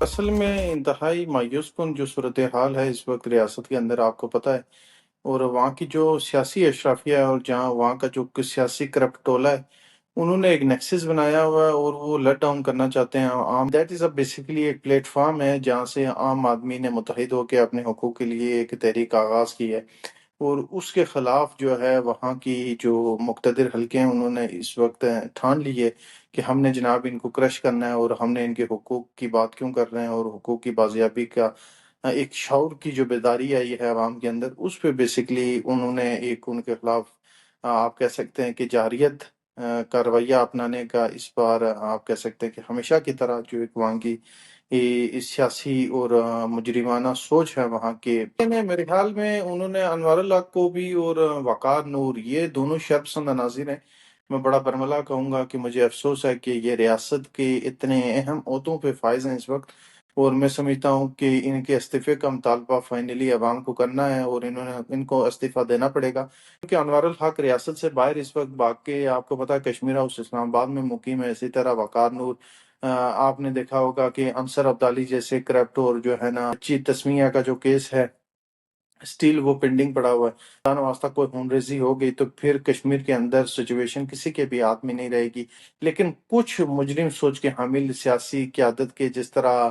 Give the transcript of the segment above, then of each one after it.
اصل میں انتہائی مایوس کن جو صورتحال ہے اس وقت ریاست کے اندر، آپ کو پتہ ہے، اور وہاں کی جو سیاسی اشرافیہ ہے اور جہاں وہاں کا جو سیاسی کرپٹ ٹولہ ہے، انہوں نے ایک نیکسس بنایا ہوا ہے اور وہ لیٹ ڈاؤن کرنا چاہتے ہیں عام. دیٹ از بیسیکلی ایک پلیٹ فارم ہے جہاں سے عام آدمی نے متحد ہو کے اپنے حقوق کے لیے ایک تحریک آغاز کی ہے، اور اس کے خلاف جو ہے وہاں کی جو مقتدر حلقے ہیں انہوں نے اس وقت ٹھان لی ہے کہ ہم نے جناب ان کو کرش کرنا ہے، اور ہم نے ان کے حقوق کی بات کیوں کر رہے ہیں، اور حقوق کی بازیابی کا ایک شعور کی جو بیداری آئی ہے عوام کے اندر، اس پہ بیسکلی انہوں نے ایک ان کے خلاف آپ کہہ سکتے ہیں کہ جارحیت کا رویہ اپنانے کا اس بار آپ کہہ سکتے ہیں کہ ہمیشہ کی طرح جو ایک وہاں کی سیاسی اور مجرمانہ سوچ ہے وہاں کے میرے خیال میں انہوں نے انوار الحق کو بھی اور وقار نور، یہ دونوں شرپسند عناصر ہیں. میں بڑا برملا کہوں گا کہ مجھے افسوس ہے کہ یہ ریاست کے اتنے اہم عہدوں پہ فائز ہیں اس وقت، اور میں سمجھتا ہوں کہ ان کے استعفے کا مطالبہ فائنلی عوام کو کرنا ہے، اور ان کو استعفیٰ دینا پڑے گا، کیونکہ انوار الحق ریاست سے باہر اس وقت بھاگ کے، آپ کو پتا ہے، کشمیر ہاؤس اسلام آباد میں مقیم ہے. اسی طرح وقار نور، آپ نے دیکھا ہوگا کہ انصر عبدالی جیسے کرپٹور جو ہے نا، چی تسمیہ کا جو کیس ہے اسٹیل وہ پینڈنگ پڑا ہوا ہے. خدا واسطہ کوئی خون ریزی ہو گئی تو پھر کشمیر کے اندر سچویشن کسی کے بھی ہاتھ میں نہیں رہے گی. لیکن کچھ مجرم سوچ کے حامل سیاسی قیادت کے، جس طرح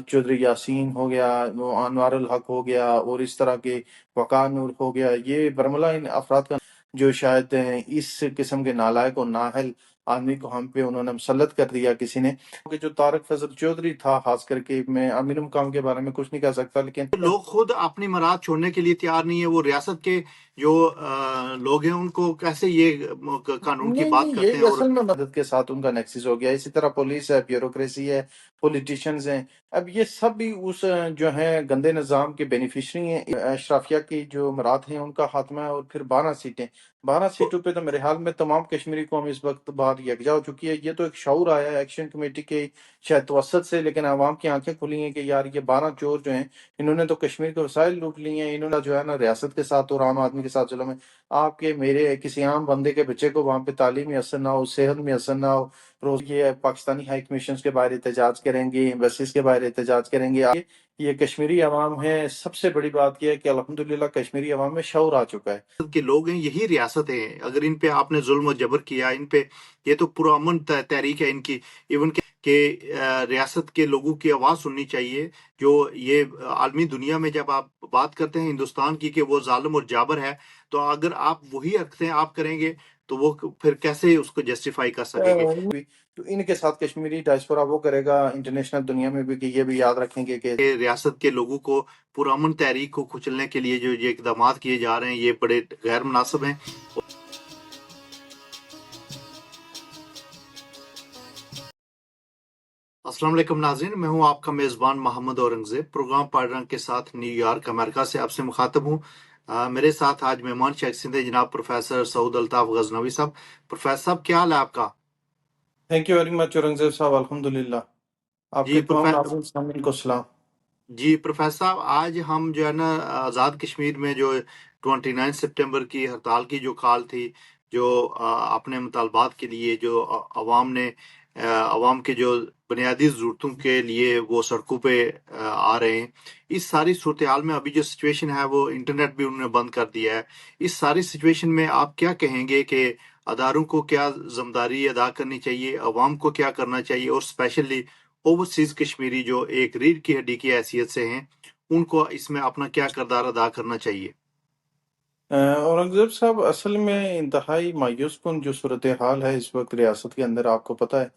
چودھری یاسین ہو گیا، وہ انوار الحق ہو گیا، اور اس طرح کے وقار نور ہو گیا، یہ برملا ان افراد کا جو شاید اس قسم کے نالائق اور نااہل آدمی کو ہم پہ انہوں نے مسلط کر دیا کسی نے، کہ جو طارق فضل چودھری تھا. خاص کر کے میں امین مقام کے بارے میں کچھ نہیں کہہ سکتا، لیکن لوگ خود اپنی مراد چھوڑنے کے لیے تیار نہیں ہے. وہ ریاست کے جو لوگ ہیں ان کو کیسے یہ قانون کی نہیں بات نہیں، کرتے ہیں. یہ اور اصل میں مدد کے ساتھ ان کا نیکسس ہو گیا. اسی طرح پولیس ہے، بیوروکریسی ہے، پولیٹیشینز ہیں. اب یہ سب بھی اس جو ہے گندے نظام کے بینیفیشری ہیں. اشرافیہ کی جو مراد ہیں ان کا خاتمہ ہے، اور پھر 12 سیٹوں پہ تو میرے حال میں تمام کشمیری قوم اس وقت بعد یکجا ہو چکی ہے. یہ تو ایک شعور آیا ہے ایکشن کمیٹی کے شاید توسط سے، لیکن عوام کی آنکھیں کھلی ہیں کہ یار یہ 12 چور جو ہیں انہوں نے تو کشمیر کے وسائل لوٹ لی ہیں. انہوں نے جو ہے نا ریاست کے ساتھ اور عام آدمی کے ساتھ ظلم ہے. آپ کے میرے کسی عام بندے کے بچے کو وہاں پہ تعلیم میسر نہ ہو، صحت میسر نہ ہو، روز یہ پاکستانی ہائی کمیشنز کے باہر احتجاج کریں گے، ایمبیسیز کے باہر احتجاج کریں گے. یہ کشمیری عوام ہے. سب سے بڑی بات یہ ہے کہ الحمدللہ کشمیری عوام میں شعور آ چکا ہے. کے لوگ ہیں، یہی ریاست ہیں. اگر ان پہ آپ نے ظلم و جبر کیا، ان پہ یہ تو پرامن تحریک ہے ان کی. ایون کہ ریاست کے لوگوں کی آواز سننی چاہیے. جو یہ عالمی دنیا میں جب آپ بات کرتے ہیں ہندوستان کی کہ وہ ظالم اور جابر ہے، تو اگر آپ وہی حرکتیں آپ کریں گے تو وہ پھر کیسے اس کو جسٹیفائی کر سکیں گے. تو ان کے ساتھ کشمیری ڈائسپورا وہ کرے گا انٹرنیشنل دنیا میں بھی، کہ یہ بھی یاد رکھیں گے کہ ریاست کے لوگوں کو پرامن تحریک کو کچلنے کے لیے جو یہ اقدامات کیے جا رہے ہیں یہ بڑے غیر مناسب ہیں. السلام علیکم ناظرین، میں ہوں آپ کا میزبان محمد اورنگزیب. پروگرام پارٹنر کے ساتھ نیو یارک امریکہ سے آپ سے مخاطب ہوں. میرے ساتھ آج مہمان شخصیت ہیں جناب پروفیسر سعود الطاف غزنوی صاحب. پروفیسر صاحب کیا حال ہے آپ کا؟ Thank you very much Aurangzeb صاحب، الحمدللہ. آپ جی کے تمام ناظرین سامعین کو سلام. جی پروفیسر صاحب، آج ہم جو ہے نا آزاد کشمیر میں جو 29 سپٹمبر کی ہڑتال کی جو کال تھی، جو اپنے مطالبات کے لیے جو عوام کے جو بنیادی ضرورتوں کے لیے وہ سڑکوں پہ آ رہے ہیں، اس ساری صورتحال میں ابھی جو سچویشن ہے وہ انٹرنیٹ بھی انہوں نے بند کر دیا ہے. اس ساری سچویشن میں آپ کیا کہیں گے کہ اداروں کو کیا ذمہ داری ادا کرنی چاہیے، عوام کو کیا کرنا چاہیے، اور اسپیشلی اوورسیز کشمیری جو ایک ریڑھ کی ہڈی کی حیثیت سے ہیں، ان کو اس میں اپنا کیا کردار ادا کرنا چاہیے؟ اورنگزیب صاحب، اصل میں انتہائی مایوس کن جو صورتحال ہے اس وقت ریاست کے اندر، آپ کو پتہ ہے،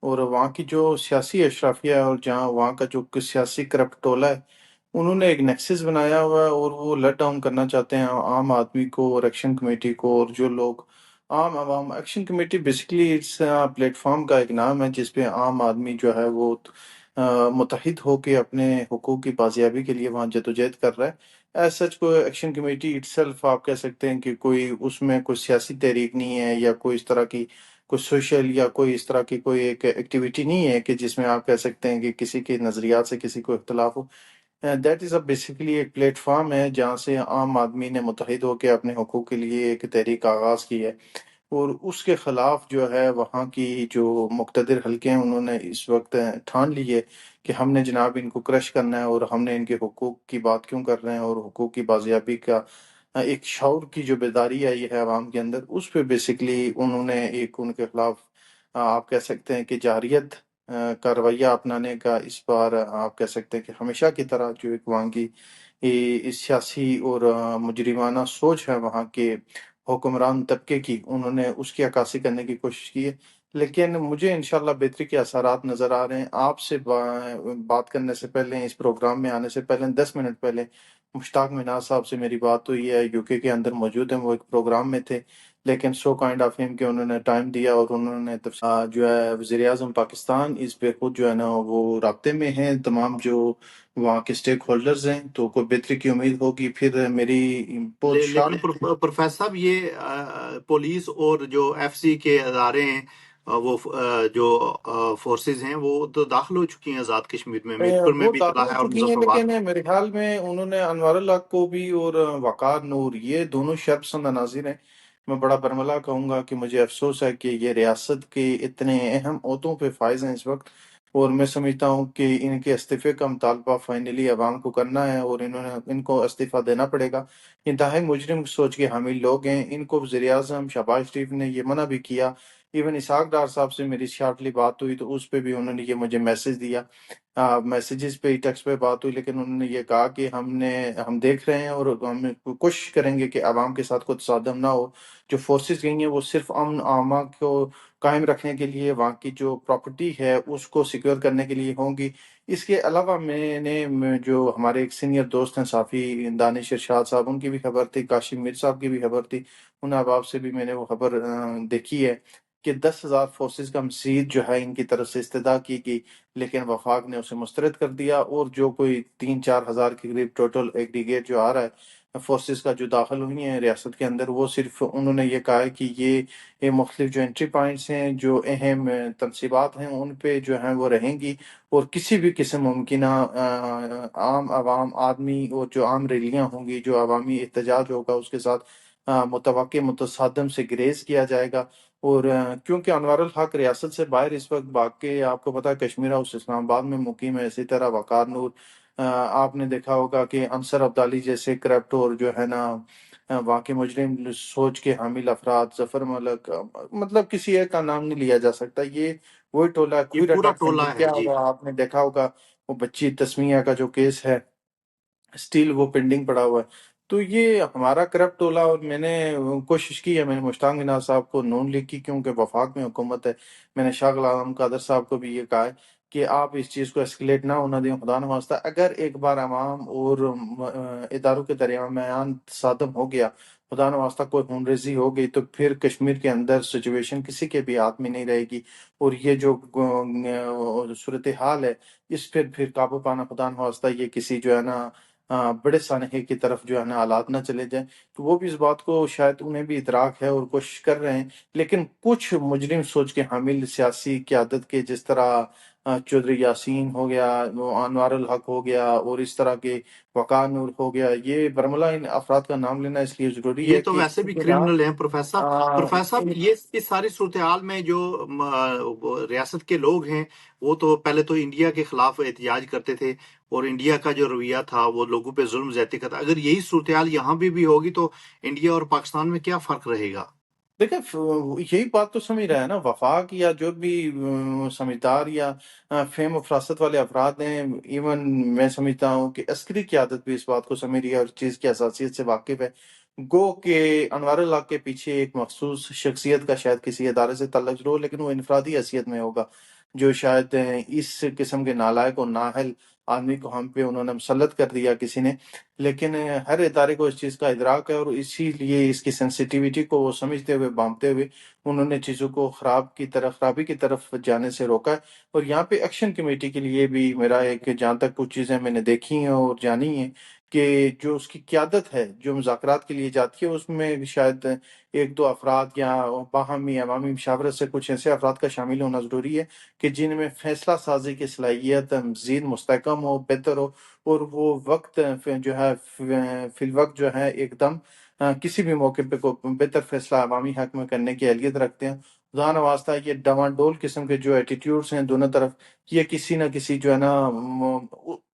اور وہاں کی جو سیاسی اشرافیہ ہے اور جہاں وہاں کا جو سیاسی کرپٹ ٹولہ ہے، انہوں نے ایک نیکسس بنایا ہوا ہے، اور وہ لیٹ ڈاؤن کرنا چاہتے ہیں عام آدمی کو اور ایکشن کمیٹی کو. اور جو لوگ عام عوام، action committee basically it's platform کا ایک نام ہے جس پہ عام آدمی جو ہے وہ متحد ہو کے اپنے حقوق کی بازیابی کے لیے وہاں جدوجہد کر رہا ہے. ایز سچ کوئی ایکشن کمیٹی اٹ سیلف آپ کہہ سکتے ہیں کہ کوئی اس میں کوئی سیاسی تحریک نہیں ہے، یا کوئی اس طرح کی کوئی سوشل یا کوئی اس طرح کی کوئی ایک ایکٹیویٹی نہیں ہے کہ جس میں آپ کہہ سکتے ہیں کہ کسی کے نظریات سے کسی کو اختلاف ہو. دیٹ از بیسیکلی ایک پلیٹ فارم ہے جہاں سے عام آدمی نے متحد ہو کے اپنے حقوق کے لیے ایک تحریک آغاز کی ہے، اور اس کے خلاف جو ہے وہاں کی جو مقتدر حلقے ہیں انہوں نے اس وقت ٹھان لی ہے کہ ہم نے جناب ان کو کرش کرنا ہے، اور ہم نے ان کے حقوق کی بات کیوں کر رہے ہیں، اور حقوق کی بازیابی کا ایک شعور کی جو بیداری آئی ہے عوام کے اندر، اس پہ بیسکلی انہوں نے ایک ان کے خلاف آپ کہہ سکتے ہیں کہ جارحیت کا رویہ اپنانے کا اس بار آپ کہہ سکتے ہیں کہ ہمیشہ کی طرح جو ایک وہاں کی اس سیاسی اور مجرمانہ سوچ ہے وہاں کے حکمران طبقے کی، انہوں نے اس کی عکاسی کرنے کی کوشش کی ہے۔ لیکن مجھے انشاءاللہ بہتری کے اثرات نظر آ رہے ہیں۔ آپ سے بات کرنے سے پہلے، اس پروگرام میں آنے سے پہلے 10 منٹ پہلے مشتاق مناز صاحب سے میری بات ہوئی ہے، یو کے اندر موجود ہیں، وہ ایک پروگرام میں تھے، لیکن سو کائنڈ آف ہم کہ انہوں نے ٹائم دیا اور انہوں نے جو ہے وزیر اعظم پاکستان اس پہ خود جو ہے نا وہ رابطے میں ہیں تمام جو وہاں کے سٹیک ہولڈرز ہیں، تو کوئی بہتری کی امید ہوگی۔ پھر میری بہت لیکن شارٹ پروفیسر صاحب یہ پولیس اور جو ایف سی کے ادارے ہیں وہ جو فورسز ہیں وہ تو داخل ہو چکی ہیں آزاد کشمیر میں، میر پور میں وہ بھی داخل اطلاع ہو ہے اور چکی ہیں، مظفر آباد لیکن میرے خیال میں انہوں نے انوار الحق کو بھی اور وقار نور، یہ دونوں شرپسند عناصر ہیں۔ میں بڑا برملا کہوں گا کہ مجھے افسوس ہے کہ یہ ریاست کے اتنے اہم عہدوں پہ فائز ہیں اس وقت، اور میں سمجھتا ہوں کہ ان کے استعفے کا مطالبہ فائنلی عوام کو کرنا ہے، اور ان کو استعفیٰ دینا پڑے گا۔ انتہائی مجرم سوچ کے حامل لوگ ہیں، ان کو وزیر اعظم شہباز شریف نے یہ منع بھی کیا۔ ایون اسحاق ڈار صاحب سے میری شارٹلی بات ہوئی تو اس پہ بھی انہوں نے یہ مجھے میسج دیا، میسیجز پہ ٹیکسٹ پہ بات ہوئی، لیکن انہوں نے یہ کہا کہ ہم دیکھ رہے ہیں اور ہم کوشش کریں گے کہ عوام کے ساتھ کوئی تصادم نہ ہو۔ جو فورسز گئی ہیں وہ صرف امن عامہ کو قائم رکھنے کے لیے، وہاں کی جو پراپرٹی ہے اس کو سیکیور کرنے کے لیے ہوں گی۔ اس کے علاوہ جو ہمارے ایک سینئر دوست ہیں صافی دانش ارشاد صاحب، ان کی بھی خبر تھی، کاشم میر صاحب کی بھی خبر تھی، ان احباب سے بھی میں نے وہ خبر دیکھی ہے کہ 10,000 فورسز کا مزید جو ہے ان کی طرف سے استدعا کی گئی، لیکن وفاق نے اسے مسترد کر دیا، اور جو کوئی 3-4 ہزار کے قریب ٹوٹل ایگریگیٹ جو آ رہا ہے فورسز کا جو داخل ہوئی ہیں ریاست کے اندر، وہ صرف انہوں نے یہ کہا ہے کہ یہ مختلف جو انٹری پوائنٹس ہیں، جو اہم تنصیبات ہیں، ان پہ جو ہیں وہ رہیں گی، اور کسی بھی قسم ممکنہ عام عوام آدمی اور جو عام ریلیاں ہوں گی، جو عوامی احتجاج ہوگا، اس کے ساتھ متوقع متصادم سے گریز کیا جائے گا۔ اور کیونکہ انوار الحق ریاست سے باہر اس وقت بھاگ کے، آپ کو پتا ہے کشمیر ہاؤس اسلام آباد میں مقیم ہے، اسی طرح وقار نور، آپ نے دیکھا ہوگا کہ انصر عبدالی جیسے کرپٹ اور جو ہے نا وہاں کے مجرم سوچ کے حامل افراد، ظفر ملک، مطلب کسی ایک کا نام نہیں لیا جا سکتا، یہ وہی ٹولہ ہے، یہ کوئی پورا رٹا ٹولہ ہے کیا جی۔ ہوا آپ نے دیکھا ہوگا، وہ بچی تسمیہ کا جو کیس ہے اسٹیل وہ پینڈنگ پڑا ہوا ہے۔ تو یہ ہمارا کرپٹ ٹولہ، اور میں نے کوشش کی ہے، میں نے مشتاق مناز صاحب کو نون لیگ کی، کیونکہ وفاق میں حکومت ہے، میں نے شاہ غلام قادر صاحب کو بھی یہ کہا ہے کہ آپ اس چیز کو اسکلیٹ نہ ہونا دیں، خدا نخواستہ اگر ایک بار عوام اور اداروں کے درمیان تصادم ہو گیا، خدا نخواستہ کوئی خون ریزی ہو گئی، تو پھر کشمیر کے اندر سچویشن کسی کے بھی ہاتھ میں نہیں رہے گی، اور یہ جو صورتحال ہے اس پھر قابو پانا، خدا نخواستہ یہ کسی جو ہے نا بڑے سانحے کی طرف جو ہے نا حالات نہ چلے جائیں، تو وہ بھی اس بات کو شاید انہیں بھی ادراک ہے اور کوشش کر رہے ہیں، لیکن کچھ مجرم سوچ کے حامل سیاسی قیادت کے، جس طرح چودھری یاسین ہو گیا، وہ انوار الحق ہو گیا، اور اس طرح کے وقار نور ہو گیا، یہ برملا ان افراد کا نام لینا اس لیے ضروری یہ ہے تو کہ ویسے ان بھی کے نام کرمنل ہیں پروفیسر صاحب۔ پروفیسر صاحب یہ اس ساری صورتحال میں جو ریاست کے لوگ ہیں وہ تو پہلے تو انڈیا کے خلاف احتجاج کرتے تھے، اور انڈیا کا جو رویہ تھا وہ لوگوں پہ ظلم زیادتی کا تھا۔ اگر یہی صورتحال یہاں بھی ہوگی تو انڈیا اور پاکستان میں کیا فرق رہے گا؟ دیکھیں یہی بات تو سمجھ رہا ہے نا، وفاق یا جو بھی سمجھدار یا فہم و فراست والے افراد ہیں، ایون میں سمجھتا ہوں کہ عسکری قیادت بھی اس بات کو سمجھ رہی ہے اور اس چیز کی حساسیت سے واقف ہے، گو کہ انوار اللہ کے پیچھے ایک مخصوص شخصیت کا شاید کسی ادارے سے تعلق ضرور ہو، لیکن وہ انفرادی حیثیت میں ہوگا، جو شاید اس قسم کے نالائق اور نااہل آدمی کو ہم پہ انہوں نے مسلط کر دیا کسی نے، لیکن ہر ادارے کو اس چیز کا ادراک ہے، اور اسی لیے اس کی سینسیٹیوٹی کو وہ سمجھتے ہوئے بانپتے ہوئے انہوں نے چیزوں کو خرابی کی طرف جانے سے روکا ہے۔ اور یہاں پہ ایکشن کمیٹی کے لیے بھی میرا ایک، جہاں تک کچھ چیزیں میں نے دیکھی ہیں اور جانی ہیں، کہ جو اس کی قیادت ہے جو مذاکرات کے لیے جاتی ہے، اس میں بھی شاید ایک دو افراد یا باہمی عوامی مشاورت سے کچھ ایسے افراد کا شامل ہونا ضروری ہے کہ جن میں فیصلہ سازی کی صلاحیت مزید مستحکم ہو، بہتر ہو، اور وہ وقت جو ہے فی الوقت جو ہے ایک دم کسی بھی موقع پہ کوئی بہتر فیصلہ عوامی حق میں کرنے کی اہلیت رکھتے ہیں. خدا نواستہ یہ ڈواں قسم کے جو ایٹیٹیوڈس ہیں دونوں طرف، یہ کسی نہ کسی جو ہے نا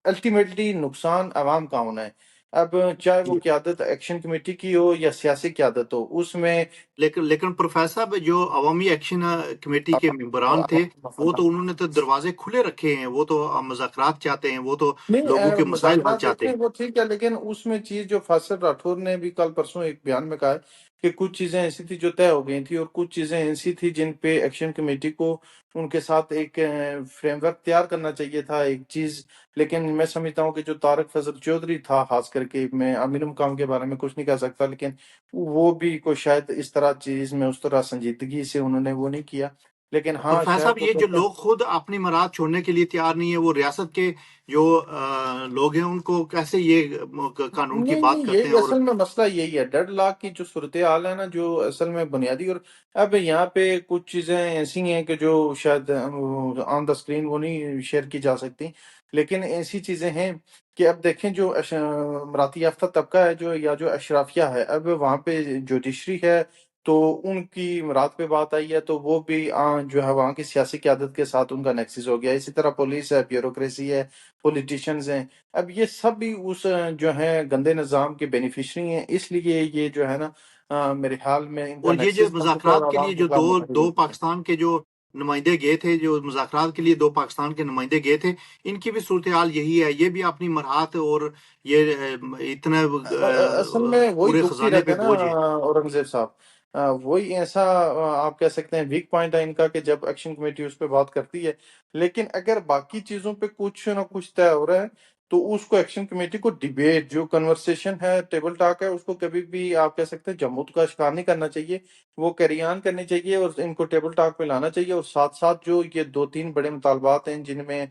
الٹیمیٹلی نقصان عوام کا ہونا ہے. اب چاہے وہ جی قیادت ایکشن کمیٹی کی ہو یا سیاسی قیادت ہو، اس میں لیکن پروفیسر صاحب جو عوامی ایکشن کمیٹی کے ممبران تھے وہ تو انہوں نے تو دروازے کھلے رکھے ہیں، وہ تو مذاکرات چاہتے ہیں، وہ تو نہیں، لوگوں کے مسائل حل مذاکرات چاہتے دیکھیں ہیں۔ وہ ٹھیک ہے، لیکن اس میں چیز جو فاصل راٹھور نے بھی کل پرسوں ایک بیان میں کہا ہے کہ کچھ چیزیں ایسی تھی جو طے ہو گئی تھی اور کچھ چیزیں ایسی تھی جن پہ ایکشن کمیٹی کو ان کے ساتھ ایک فریم ورک تیار کرنا چاہیے تھا ایک چیز. لیکن میں سمجھتا ہوں کہ جو طارق فضل چودھری تھا، خاص کر کے میں امین مقام کے بارے میں کچھ نہیں کہہ سکتا، لیکن وہ بھی کوئی شاید اس طرح چیز میں اس طرح سنجیدگی سے انہوں نے وہ نہیں کیا. لیکن ہاں پروفیسر شاید صاحب وہ یہ جو کہتے ہیں لوگ خود اپنی مراد چھوڑنے کے لیے تیار نہیں ہے، وہ ریاست کے جو لوگ ہیں ان کو کیسے یہ قانون کی نہیں بات نہیں، کرتے ہیں؟ یہی اور اصل میں مسئلہ یہی ہے، ڈیڈ لاک کی جو صورتحال ہے نا، جو اصل میں بنیادی. اور اب یہاں پہ کچھ چیزیں ایسی ہیں کہ جو شاید آن دا اسکرین وہ نہیں شیئر کی جا سکتی، لیکن ایسی چیزیں ہیں کہ اب دیکھیں جو مراتی یافتہ طبقہ ہے جو یا جو اشرافیہ ہے، اب وہاں پہ جوڈیشری ہے تو ان کی مراد پہ بات آئی ہے تو وہ بھی جو ہے وہاں کی سیاسی قیادت کے ساتھ ان کا نیکسس ہو گیا. اسی طرح پولیس ہے، بیوروکریسی ہے، پولیٹیشینز ہیں. اب یہ سب بھی اس جو ہے گندے نظام کے بینیفیشری ہیں، اس لیے یہ جو ہے نا میرے خیال میں ان کا یہ جو نیکسس بن چکا ہے اور مذاکرات کے لیے عوام کے جو خلاف متحد ہو دو چکا ہے. پاکستان کے جو نمائندے گئے تھے، جو مذاکرات کے لیے دو پاکستان کے نمائندے گئے تھے، ان کی بھی صورتحال یہی ہے، یہ بھی اپنی مرحات اور یہ اتنا اصل میں وہی پورے دکھتی خزانے رہتا پہ ہے نا بوجھ ہے۔ اورنگزیب صاحب. وہی ایسا آپ کہہ سکتے ہیں ویک پوائنٹ ہے ان کا کہ جب ایکشن کمیٹی اس پہ بات کرتی ہے، لیکن اگر باقی چیزوں پہ کچھ نہ کچھ طے ہو رہا ہے تو اس کو ایکشن کمیٹی کو ڈیبیٹ جو کنورسیشن ہے، ٹیبل ٹاک ہے، اس کو کبھی بھی آپ کہہ سکتے ہیں جمود کا شکار نہیں کرنا چاہیے. وہ کیری آن کرنی چاہیے اور ان کو ٹیبل ٹاک پہ لانا چاہیے. اور ساتھ ساتھ جو یہ 2-3 بڑے مطالبات ہیں جن میں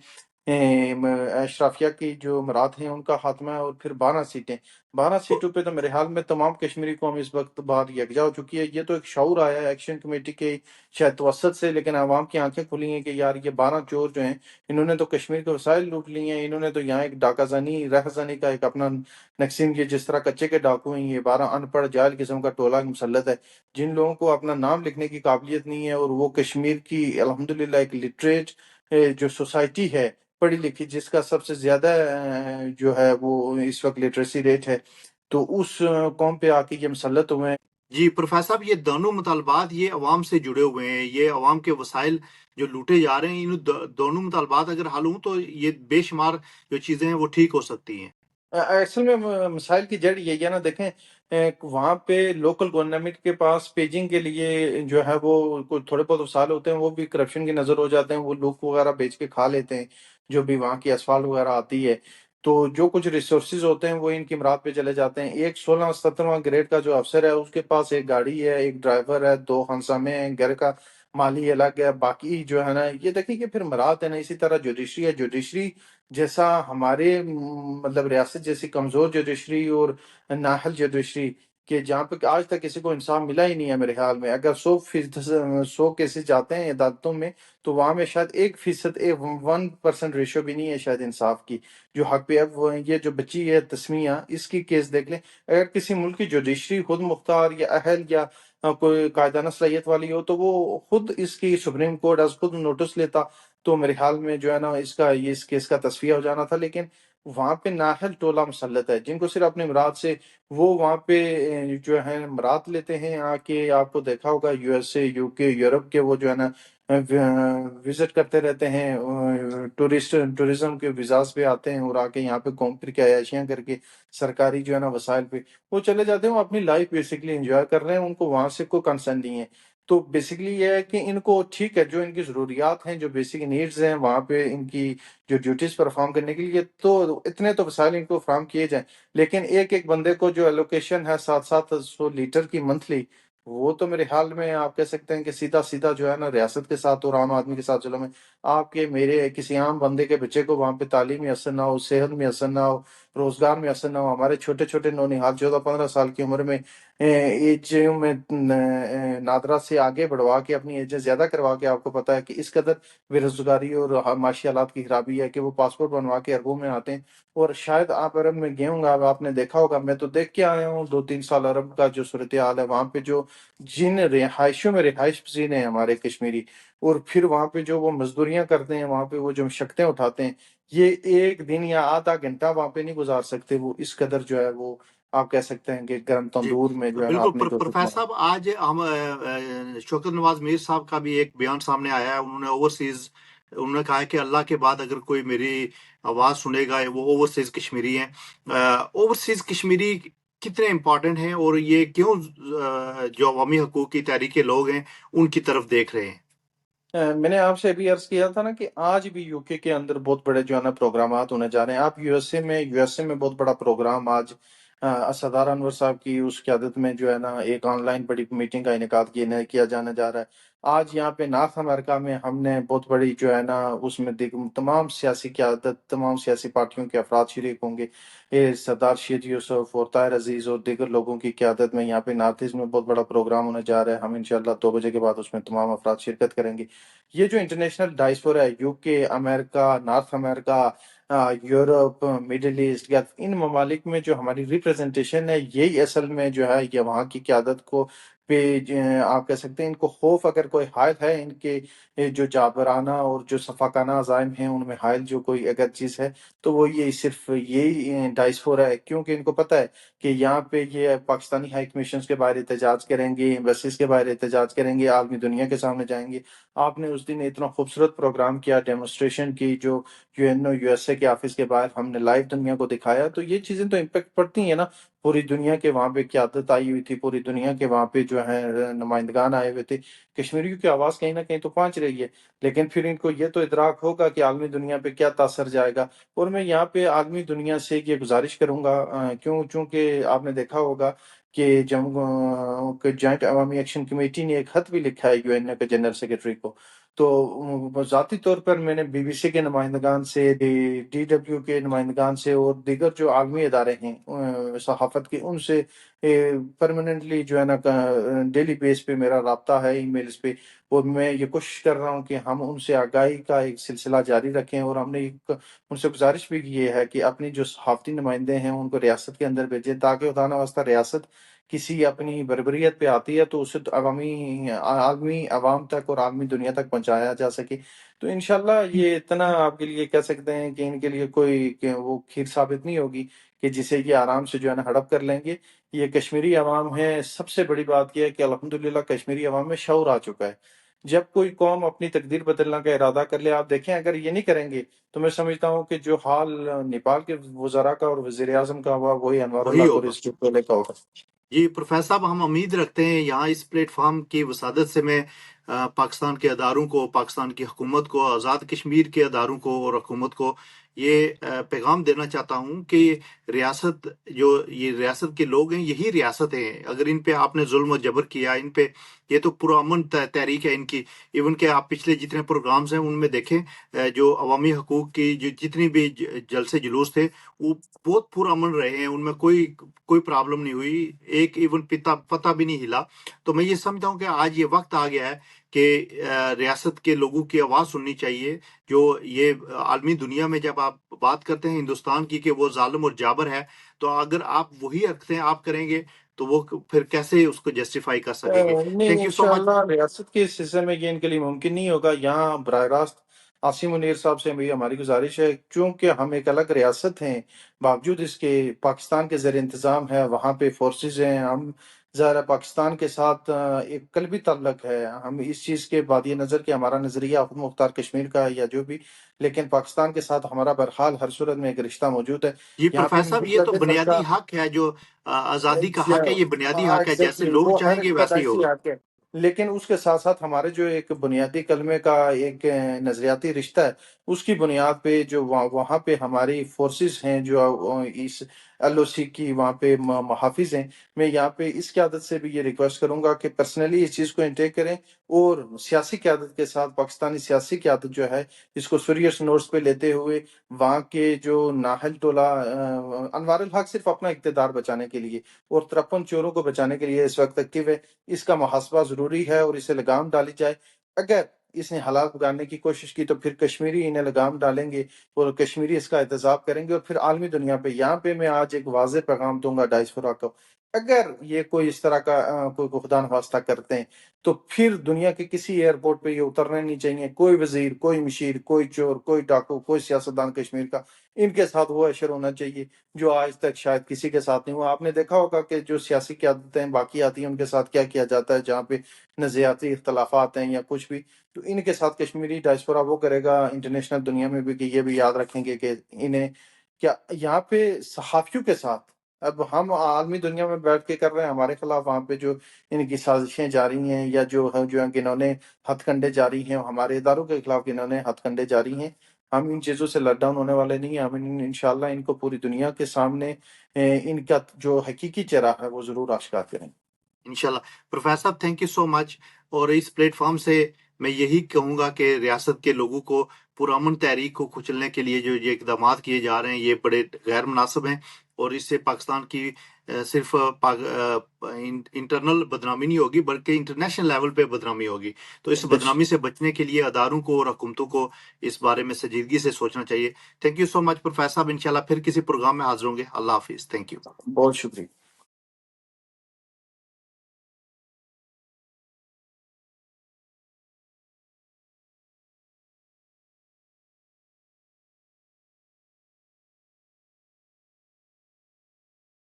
اشرافیہ کی جو مراد ہیں ان کا خاتمہ ہے، اور پھر 12 سیٹیں. 12 سیٹوں پہ تو میرے حال میں تمام کشمیری قوم اس وقت باہر یکجا ہو چکی ہے. یہ تو ایک شعور آیا ہے ایکشن کمیٹی کے شاید توسط سے، لیکن عوام کی آنکھیں کھلی ہیں کہ یار یہ 12 چور جو ہیں انہوں نے تو کشمیر کے وسائل لوٹ لیے ہیں، انہوں نے تو یہاں ایک ڈاکہ زنی رہ زنی کا ایک اپنا نقصین کیا. جس طرح کچے کے ڈاکو ہیں، یہ 12 ان پڑھ جاہل قسم کا ٹولہ مسلط ہے جن لوگوں کو اپنا نام لکھنے کی قابلیت نہیں ہے، اور وہ کشمیر کی الحمدللہ ایک لٹریٹ جو سوسائٹی ہے پڑھی لکھی، جس کا سب سے زیادہ جو ہے وہ اس وقت لٹریسی ریٹ ہے، تو اس قوم پہ آ کے یہ مسلط ہوئے ہیں. جی پروفیسر صاحب، یہ دونوں مطالبات یہ عوام سے جڑے ہوئے ہیں، یہ عوام کے وسائل جو لوٹے جا رہے ہیں، ان دونوں مطالبات اگر حل ہوں تو یہ بے شمار جو چیزیں ہیں وہ ٹھیک ہو سکتی ہیں۔ اصل میں مسائل کی جڑ یہی ہے نا. دیکھیں وہاں پہ لوکل گورنمنٹ کے پاس پیجنگ کے لیے جو ہے وہ کوئی تھوڑے بہت وسائل ہوتے ہیں، وہ بھی کرپشن کی نظر ہو جاتے ہیں، وہ لوگ وغیرہ بیچ کے کھا لیتے ہیں جو بھی وہاں کی اسفالٹ وغیرہ آتی ہے. تو جو کچھ ریسورسز ہوتے ہیں وہ ان کی امرات پہ چلے جاتے ہیں. ایک 16-17واں گریڈ کا جو افسر ہے اس کے پاس ایک گاڑی ہے، ایک ڈرائیور ہے، 2 ہنسامے ہیں، گھر کا مالی الگ ہے، باقی جو ہے نا یہ دیکھیں کہ پھر مراد ہے نا. اسی طرح جوڈیشری ہے، جوڈیشری جیسا ہمارے مطلب ریاست جیسی کمزور جوڈیشری اور نااہل جوڈیشری کہ جہاں پہ آج تک کسی کو انصاف ملا ہی نہیں ہے میرے خیال میں. اگر 100 کیسز جاتے ہیں عدالتوں میں تو وہاں میں شاید 1%، 1% ریشو بھی نہیں ہے شاید انصاف کی جو حق پہ. اب یہ جو بچی ہے تسمیہ، اس کی کیس دیکھ لیں. اگر کسی ملک کی جوڈیشری خود مختار یا اہل یا کوئی قائدانہ صلاحیت والی ہو تو وہ خود اس کی سپریم کورٹ از خود نوٹس لیتا تو میرے خیال میں جو ہے نا اس کیس کا تصفیہ ہو جانا تھا. لیکن وہاں پہ نااہل ٹولہ مسلط ہے جن کو صرف اپنے مراد سے وہ وہاں پہ جو ہے مراد لیتے ہیں آ کے. آپ کو دیکھا ہوگا یو ایس اے، یو کے، یورپ کے وہ جو ہے نا وزٹ کرتے رہتے ہیں، ٹورزم کے ویزاز پہ آتے ہیں اور آ کے یہاں پہ گھوم پھر کے عیاشیاں کر کے سرکاری جو ہے نا وسائل پہ وہ چلے جاتے ہیں. وہ اپنی لائف بیسکلی انجوائے کر رہے ہیں، ان کو وہاں سے کوئی کنسرن نہیں ہے. تو بیسکلی یہ ہے کہ ان کو ٹھیک ہے جو ان کی ضروریات ہیں، جو بیسک نیڈز ہیں وہاں پہ ان کی جو ڈیوٹیز پرفارم کرنے کے لیے، تو اتنے تو وسائل ان کو فراہم کیے جائیں. لیکن ایک بندے کو جو ایلوکیشن ہے 700 لیٹر کی منتھلی، وہ تو میرے خیال میں آپ کہہ سکتے ہیں کہ سیدھا سیدھا جو ہے نا ریاست کے ساتھ اور عام آدمی کے ساتھ ظلم ہے. آپ کے میرے کسی عام بندے کے بچے کو وہاں پہ تعلیم میسر نہ ہو، صحت میسر نہ ہو، روزگار میسر نہ ہو. ہمارے چھوٹے چھوٹے نونہال 14-15 سال کی عمر میں ایجوں میں نادرا سے آگے بڑھوا کے اپنی ایجیں زیادہ کروا کے آپ کو پتا ہے کہ اس قدر بے روزگاری اور معاشی حالات کی خرابی ہے کہ وہ پاسپورٹ بنوا کے اربوں میں آتے ہیں. اور شاید آپ عرب میں گئے ہوں گا, آپ نے دیکھا ہوگا, میں تو دیکھ کے آیا ہوں 2-3 سال عرب کا جو صورتحال ہے وہاں پہ, جو جن رہائشوں میں رہائش پذیر ہیں ہمارے کشمیری, اور پھر وہاں پہ جو وہ مزدوریاں کرتے ہیں, وہاں پہ وہ جو مشقتیں اٹھاتے ہیں, یہ ایک دن یا آدھا گھنٹہ وہاں پہ نہیں گزار سکتے. وہ اس قدر جو ہے وہ آپ کہہ سکتے ہیں کہ گرم جی تندور میں جو ہے نا بالکل اپنے کو پروفیسر صاحب، آج ہم شوکت نواز میر صاحب کا بھی ایک بیان سامنے آیا ہے. انہوں نے کہا ہے کہ اللہ کے بعد اگر کوئی میری آواز سنے گا وہ اوورسیز کشمیری ہیں. اوورسیز کشمیری کتنے امپورٹنٹ ہیں اور یہ کیوں جو عوامی حقوق کی تحریک کے لوگ ہیں ان کی طرف دیکھ رہے ہیں؟ میں نے آپ سے ابھی عرض کیا تھا نا کہ آج بھی یو کے اندر بہت بڑے جو ہے نا پروگرامات ہونے جا رہے ہیں. آپ یو ایس اے میں بہت بڑا پروگرام آج اسدار انور صاحب کی اس قیادت میں جو ہے نا ایک آن لائن بڑی میٹنگ کا انعقاد کیا جانے جا رہا ہے. آج یہاں پہ نارتھ امریکہ میں ہم نے بہت بڑی جو ہے نا اس میں تمام سیاسی قیادت, تمام سیاسی پارٹیوں کے افراد شریک ہوں گے. سردار شیخ یوسف اور طاہر عزیز اور دیگر لوگوں کی قیادت میں یہاں پہ نارتھ ایسٹ میں بہت بڑا پروگرام ہونے جا رہا ہے. ہم انشاءاللہ 2 بجے کے بعد اس میں تمام افراد شرکت کریں گے. یہ جو انٹرنیشنل ڈائسپورا ہے, یو کے, امریکہ, نارتھ امریکہ, یورپ, مڈل ایسٹ, یا ان ممالک میں جو ہماری ریپرزنٹیشن ہے, یہی اصل میں جو ہے یہ وہاں کی قیادت کو پہ آپ کہہ سکتے ہیں ان کو خوف اگر کوئی حائل ہے, ان کے جو جابرانہ اور جو صفاقانہ عزائم ہیں ان میں حائل جو کوئی اگر چیز ہے تو وہ یہ صرف یہی ڈائسپورا ہے. کیونکہ ان کو پتہ ہے کہ یہاں پہ یہ پاکستانی ہائی کمیشنز کے باہر احتجاج کریں گے, ایمبیسیز کے باہر احتجاج کریں گے, عالمی دنیا کے سامنے جائیں گے. آپ نے اس دن اتنا خوبصورت پروگرام کیا, ڈیمونسٹریشن کی, جو یو ایس اے کے آفس کے باہر ہم نے لائیو دنیا کو دکھایا. تو یہ چیزیں تو امپیکٹ پڑتی ہیں نا, پوری دنیا کے وہاں پہ قیادت آئی ہوئی تھی, پوری دنیا کے وہاں پہ جو ہے نمائندگان آئے ہوئے تھے. کشمیریوں کی آواز کہیں نہ کہیں تو پہنچ رہی ہے, لیکن پھر ان کو یہ تو ادراک ہوگا کہ عالمی دنیا پہ کیا تاثر جائے گا. اور میں یہاں پہ عالمی دنیا سے یہ گزارش کروں گا, چونکہ آپ نے دیکھا ہوگا کہ جوائنٹ عوامی ایکشن کمیٹی نے ایک خط بھی لکھا ہے یو این کے جنرل سیکرٹری کو. تو ذاتی طور پر میں نے بی بی سی کے نمائندگان سے, DW کے نمائندگان سے اور دیگر جو عالمی ادارے ہیں صحافت کے, ان سے پرماننٹلی جو ہے نا ڈیلی بیس پہ میرا رابطہ ہے, ای میلز پہ. اور میں یہ کوشش کر رہا ہوں کہ ہم ان سے آگاہی کا ایک سلسلہ جاری رکھیں. اور ہم نے ان سے گزارش بھی کی ہے کہ اپنی جو صحافتی نمائندے ہیں ان کو ریاست کے اندر بھیجیں, تاکہ خدا نخواستہ ریاست کسی اپنی بربریت پہ آتی ہے تو اسے عالمی عوام تک اور عالمی دنیا تک پہنچایا جا سکے. تو انشاءاللہ یہ اتنا آپ کے لیے کہہ سکتے ہیں کہ ان کے لیے کوئی کہ وہ کھیر ثابت نہیں ہوگی کہ جسے یہ آرام سے جو ہے نا ہڑپ کر لیں گے. یہ کشمیری عوام ہے, سب سے بڑی بات یہ ہے کہ الحمدللہ کشمیری عوام میں شعور آ چکا ہے. جب کوئی قوم اپنی تقدیر بدلنے کا ارادہ کر لے, آپ دیکھیں اگر یہ نہیں کریں گے تو میں سمجھتا ہوں کہ جو حال نیپال کے وزراء کا اور وزیر اعظم کا ہوا وہی انوار وہی اللہ ہوگا. قریشی کے پہلے کا ہوگا. جی پروفیسر صاحب، ہم امید رکھتے ہیں یہاں اس پلیٹ فارم کی وسادت سے میں پاکستان کے اداروں کو، پاکستان کی حکومت کو، آزاد کشمیر کے اداروں کو اور حکومت کو یہ پیغام دینا چاہتا ہوں کہ یہ ریاست کے لوگ ہیں، یہی ریاست ہیں. اگر ان پہ آپ نے ظلم و جبر کیا، ان پہ یہ تو پرامن تحریک ہے ان کی. ایون کہ آپ پچھلے جتنے پروگرامز ہیں ان میں دیکھیں جو عوامی حقوق کی جو جتنی بھی جلسے جلوس تھے وہ بہت پرامن رہے ہیں، ان میں کوئی پرابلم نہیں ہوئی، ایک ایون پتہ بھی نہیں ہلا. تو میں یہ سمجھتا ہوں کہ آج یہ وقت آ گیا ہے کہ ریاست کے لوگوں کی آواز سننی چاہیے. جو یہ عالمی دنیا میں جب آپ بات کرتے ہیں ہندوستان کی کہ وہ ظالم اور جابر ہے، تو اگر آپ وہی رکھتے ہیں، آپ کریں گے تو وہ پھر کیسے اس کو جسٹیفائی کر سکیں گے؟ نہیں تھینک یو سو مچ. انشاءاللہ ریاست کے اس حصے میں یہ ان کے لیے ممکن نہیں ہوگا. یہاں براہ راست عاصم منیر صاحب سے بھی ہماری گزارش ہے, چونکہ ہم ایک الگ ریاست ہیں, باوجود اس کے پاکستان کے زیر انتظام ہے, وہاں پہ فورسز ہیں. ہم ظاہر پاکستان کے ساتھ ایک قلبی تعلق ہے. ہم اس چیز کے بادی نظر کہ ہمارا نظریہ خود مختار کشمیر کا ہے یا جو بھی, لیکن پاکستان کے ساتھ ہمارا بہرحال ہر صورت میں ایک رشتہ موجود ہے. جی یہاں پہ پروفیسر صاحب، یہ تو بنیادی حق ہے، جو آزادی کا حق ہے، یہ بنیادی حق ہے، جیسے ایگزیکٹلی لوگ وہ چاہیں ہر گے ویسے ہی پیدائشی ہوگا. حق ہے. لیکن اس کے ساتھ ساتھ ہمارے جو ایک بنیادی کلمے کا ایک نظریاتی رشتہ ہے, اس کی بنیاد پہ جو وہاں پہ ہماری فورسز ہیں جو اس LOC کی وہاں پہ محافظ ہیں، میں یہاں پہ اس قیادت سے بھی یہ ریکویسٹ کروں گا کہ پرسنلی اس چیز کو انٹیک کریں اور سیاسی قیادت کے ساتھ پاکستانی سیاسی قیادت جو ہے اس کو سیریس نوٹس پہ لیتے ہوئے وہاں کے جو ناہل ٹولہ انوار الحق صرف اپنا اقتدار بچانے کے لیے اور 53 چوروں کو بچانے کے لیے اس وقت ایکٹیو ہے، اس کا محاسبہ ضروری ہے اور اسے لگام ڈالی جائے۔ اگر اس نے حالات بگاڑنے کی کوشش کی تو پھر کشمیری انہیں لگام ڈالیں گے اور کشمیری اس کا احتجاج کریں گے، اور پھر عالمی دنیا پہ یہاں پہ میں آج ایک واضح پیغام دوں گا ڈائسپورا کو، اگر یہ کوئی اس طرح کا کوئی خدا نخواستہ کرتے ہیں تو پھر دنیا کے کسی ایئرپورٹ پہ یہ اترنے نہیں چاہیے، کوئی وزیر، کوئی مشیر، کوئی چور، کوئی ڈاکو، کوئی سیاستدان کشمیر کا ان کے ساتھ وہ اشر ہونا چاہیے جو آج تک شاید کسی کے ساتھ نہیں ہوا۔ آپ نے دیکھا ہوگا کہ جو سیاسی قیادتیں باقی آتی ہیں ان کے ساتھ کیا کیا جاتا ہے، جہاں پہ نظریاتی اختلافات ہیں یا کچھ بھی، تو ان کے ساتھ کشمیری ڈائسپورا وہ کرے گا انٹرنیشنل دنیا میں بھی، کہ یہ بھی یاد رکھیں گے کہ انہیں کیا یہاں پہ صحافیوں کے ساتھ اب ہم عالمی دنیا میں بیٹھ کے کر رہے ہیں ہمارے خلاف وہاں پہ جو ان کی سازشیں جاری ہیں یا جو جنہوں نے ہتھ کنڈے جاری ہیں، ہمارے اداروں کے خلاف جنہوں نے ہتھ کنڈے جاری ہیں، ہم ان چیزوں سے لٹ ڈاؤن ہونے والے نہیں ہیں۔ ہم انشاءاللہ ان کو پوری دنیا کے سامنے ان کا جو حقیقی چہرہ ہے وہ ضرور آشکار کریں۔ انشاءاللہ۔ پروفیسر صاحب تھینک یو سو مچ، اور اس پلیٹ فارم سے میں یہی کہوں گا کہ ریاست کے لوگوں کو پرامن تحریک کو کچلنے کے لیے جو یہ اقدامات کیے جا رہے ہیں یہ بڑے غیر مناسب ہیں، اور اس سے پاکستان کی صرف انٹرنل بدنامی نہیں ہوگی بلکہ انٹرنیشنل لیول پہ بدنامی ہوگی۔ تو اس بدنامی سے بچنے کے لیے اداروں کو اور حکومتوں کو اس بارے میں سنجیدگی سے سوچنا چاہیے۔ Thank you so much professor صاحب، انشاءاللہ پھر کسی پروگرام میں حاضر ہوں گے۔ اللہ حافظ، تھینک یو۔ بہت شکریہ۔